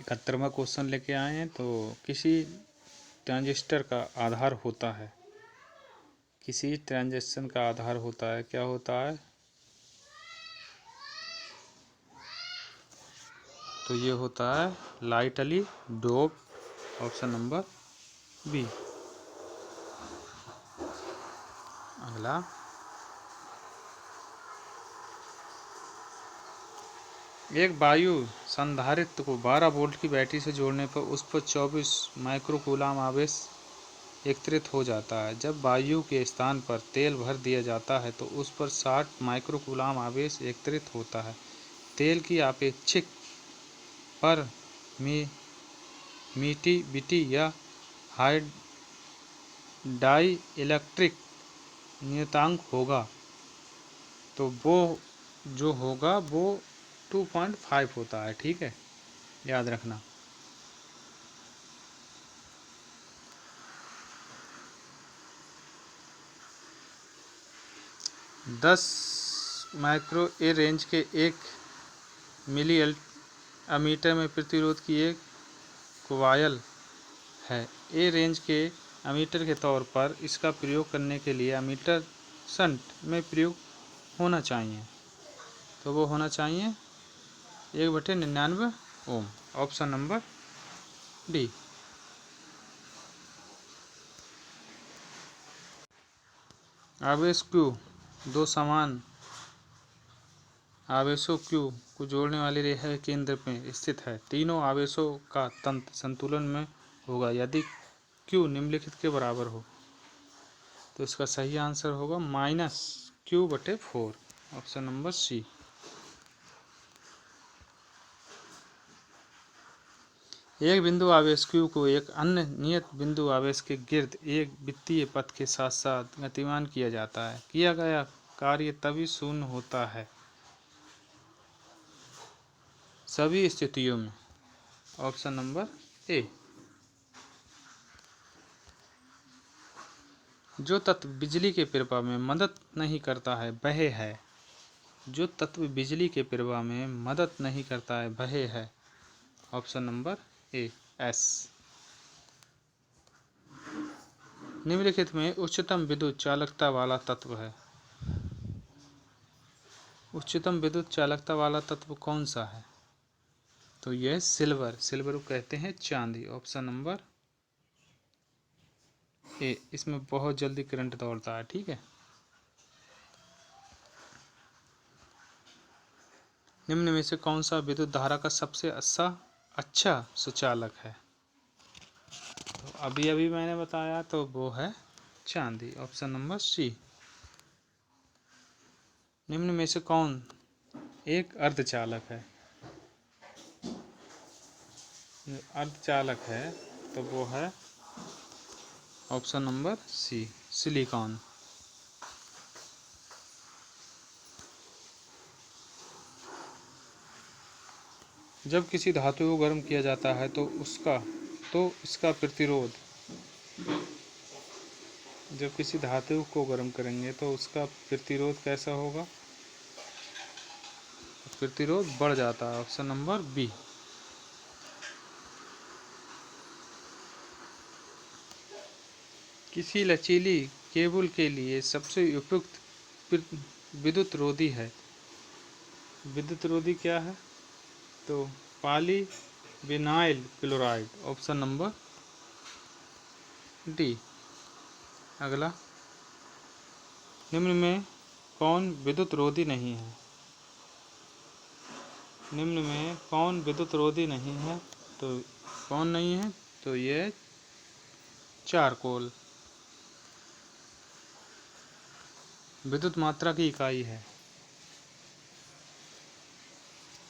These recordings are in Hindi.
71वां क्वेश्चन लेके आए हैं। तो किसी ट्रांजिस्टर का आधार होता है, किसी ट्रांजिस्टर का आधार होता है, क्या होता है? तो ये होता है lightly dope, option number B. अगला, एक वायु संधारित्र को 12 वोल्ट की बैटरी से जोड़ने पर उस पर 24 माइक्रोकूलाम आवेश एकत्रित हो जाता है। जब वायु के स्थान पर तेल भर दिया जाता है तो उस पर 60 माइक्रोकूलाम आवेश एकत्रित होता है। तेल की आपेक्षिक परमिटिविटी या डाई इलेक्ट्रिक नियतांक होगा, तो वो जो होगा वो 2.5 होता है। ठीक है, याद रखना। दस माइक्रो ए रेंज के 1 मिली अमीटर में प्रतिरोध की एक कॉइल है। ए रेंज के अमीटर के तौर पर इसका प्रयोग करने के लिए अमीटर शंट में प्रयोग होना चाहिए। तो वो होना चाहिए 1/99 ओम, ऑप्शन नंबर डी। आवेश Q दो समान आवेशों Q को जोड़ने वाली रेखा के केंद्र में स्थित है। तीनों आवेशों का तंत्र संतुलन में होगा यदि Q निम्नलिखित के बराबर हो। तो इसका सही आंसर होगा -Q/4, ऑप्शन नंबर सी। एक बिंदु आवेश Q को एक अन्य नियत बिंदु आवेश के गिर्द एक वृत्तीय पथ के साथ साथ गतिमान किया जाता है। किया गया कार्य तभी शून्य होता है सभी स्थितियों में, ऑप्शन नंबर ए। जो तत्व बिजली के प्रवाह में मदद नहीं करता है वह है, जो तत्व बिजली के प्रवाह में मदद नहीं करता है वह है, ऑप्शन नंबर ए, एस। निम्नलिखित में उच्चतम विद्युत चालकता वाला तत्व है। उच्चतम विद्युत चालकता वाला तत्व कौन सा है? तो यह सिल्वर, सिल्वर को कहते हैं चांदी, ऑप्शन नंबर ए। इसमें बहुत जल्दी करंट दौड़ता है। ठीक है, निम्न में से कौन सा विद्युत धारा का सबसे अच्छा सुचालक है? तो अभी अभी मैंने बताया, तो वो है चांदी, ऑप्शन नंबर सी। निम्न में से कौन एक अर्धचालक है? अर्धचालक है तो वो है ऑप्शन नंबर सी, सिलिकॉन। जब किसी धातु को गर्म किया जाता है तो इसका प्रतिरोध, जब किसी धातु को गर्म करेंगे तो उसका प्रतिरोध कैसा होगा? प्रतिरोध बढ़ जाता है, ऑप्शन नंबर बी। किसी लचीली केबल के लिए सबसे उपयुक्त विद्युत रोधी है। विद्युत रोधी क्या है? तो polyvinyl chloride, option number D. अगला, निम्न में कौन विद्युत रोधी नहीं है? निम्न में कौन विद्युत रोधी नहीं है? तो कौन नहीं है? तो ये चारकोल। विद्युत मात्रा की इकाई है।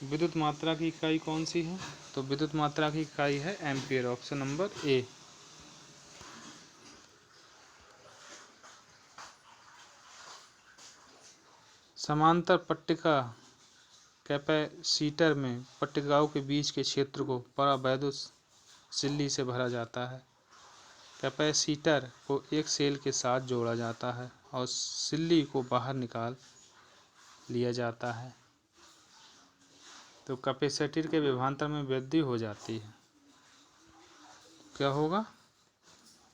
विद्युत मात्रा की इकाई कौन सी है? तो विद्युत मात्रा की इकाई है एम्पियर, ऑप्शन नंबर ए। समांतर पट्टिका कैपेसिटर में पट्टिकाओं के बीच के क्षेत्र को परावैद्युत सिल्ली से भरा जाता है। कैपेसिटर को एक सेल के साथ जोड़ा जाता है और सिल्ली को बाहर निकाल लिया जाता है। तो कैपेसिटर के विभवांतर में वृद्धि हो जाती है। क्या होगा?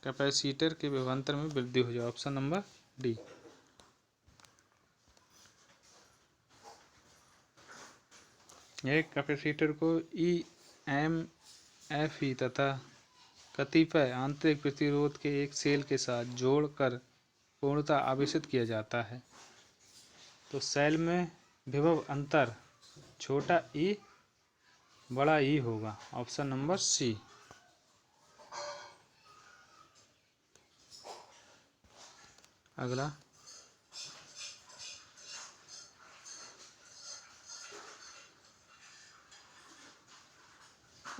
कैपेसिटर के विभवांतर में वृद्धि हो जाए। Option number D. एक कैपेसिटर को EMFE तथा कतिपय आंतरिक प्रतिरोध के एक सेल के साथ जोड़कर पूर्णतः आवेशित किया जाता है। तो सेल में विभव अंतर छोटा ई बड़ा ई होगा। Option number C. अगला,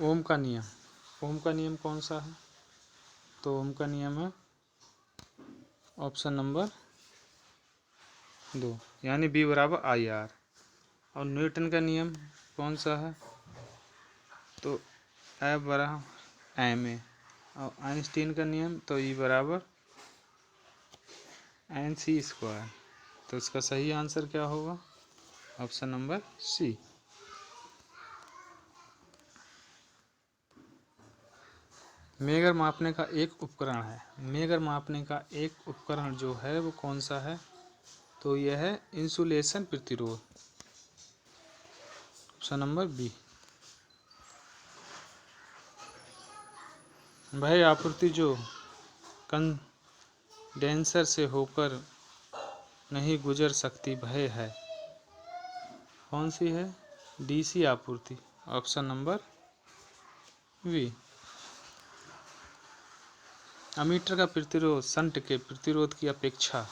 ओम का नियम। ओम का नियम कौन सा है? तो ओम का नियम है ऑप्शन नंबर 2, यानी B बराबर IR। और न्यूटन का नियम कौन सा है? तो F बराबर ma। और आइंस्टीन का नियम तो E बराबर NC²। तो इसका सही आंसर क्या होगा? ऑप्शन नंबर सी। मेगर मापने का एक उपकरण है। मेगर मापने का एक उपकरण जो है वो कौन सा है? तो यह है इंसुलेशन प्रतिरोध। Option number B. वह आपूर्ति जो कंडेंसर से होकर नहीं गुजर सकती वह है कौन सी है? DC आपूर्ति। Option number B. अमीटर का प्रतिरोध शंट के प्रतिरोध की अपेक्षा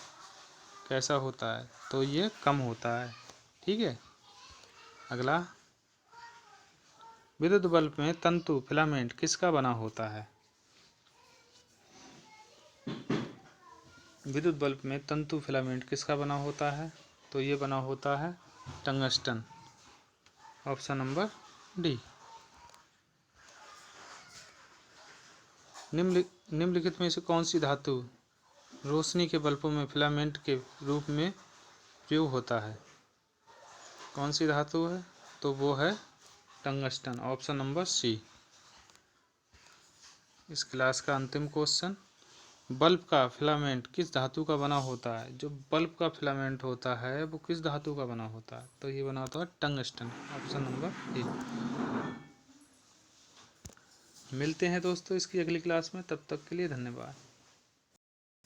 कैसा होता है? तो ये कम होता है। ठीक है। अगला, विद्युत बल्ब में तंतु फिलामेंट किसका बना होता है? विद्युत बल्ब में तंतु फिलामेंट किसका बना होता है? तो ये बना होता है टंगस्टन। Option number D. निम्नलिखित में से कौन सी धातु रोशनी के बल्बों में फिलामेंट के रूप में प्रयोग होता है? कौन सी धातु है? तो वो है टंगस्टन। ऑप्शन नंबर सी। इस क्लास का अंतिम क्वेश्चन, बल्ब का फिलामेंट किस धातु का बना होता है? जो बल्ब का फिलामेंट होता है वो किस धातु का बना होता है? तो ये बना होता है टंगस्टन। Option number A. मिलते हैं दोस्तों इसकी अगली क्लास में, तब तक के लिए धन्यवाद।